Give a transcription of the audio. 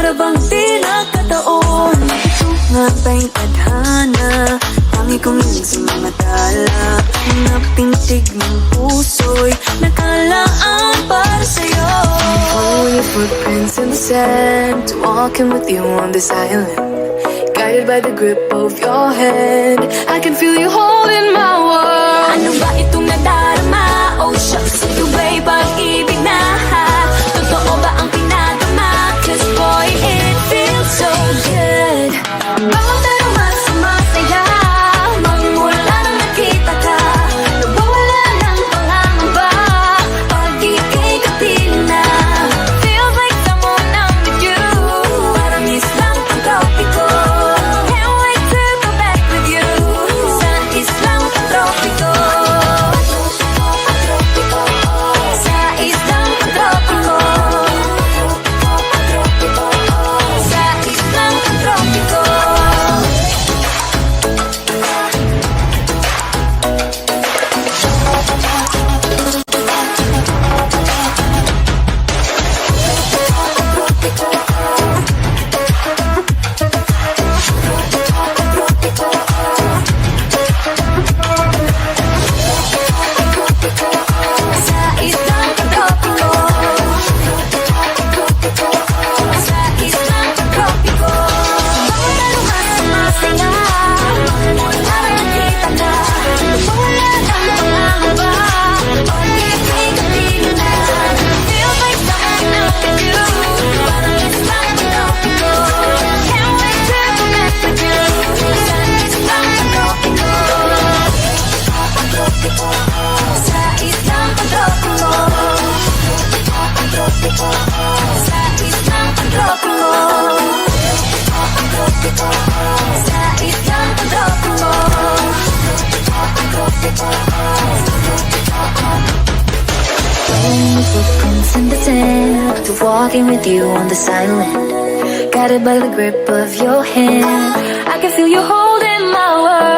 para bang di nakataon. Ito nga ba'y tadhana, tangi kong ilang sa mga tala. Mga pintig ng puso'y nakalaan para sa'yo. Follow your footprints in the sand, walking with you on this island, guided by the grip of your hand. I can feel you holding my world. Ano ba itong nadarama? Oh shucks, ito ba'y pag-ibig na? Totoo ba ang pinadama? Cause boy, it feels so good. Bawat darama sumasaya, magmula nang nakita ka. Nawawala ng pangangamba, pag-ibig kapiling na. Feels like someone I'm with you, parang islang pang-tropiko. Can't wait to go back with you, sa islang pang-tropiko. Sa islang pang-tropiko. Sa islang pang-tropiko. Sa islang pang-tropiko. Sa islang pang-tropiko. Bawat darama sumasaya, magmula nang nakita ka. Nawawala ng pangangamba, pag-ibig kapiling na. Feels like someone I'm with you, parang islang pang-tropiko. Can't wait to go back with you, sa islang pang-tropiko. Sa islang pang-tropiko. Sa islang pang-tropiko. Sa islang pang-tropiko. Following your footprints in the sand, to walking with you on this island, guided by the grip of your hand. I can feel you holding my world.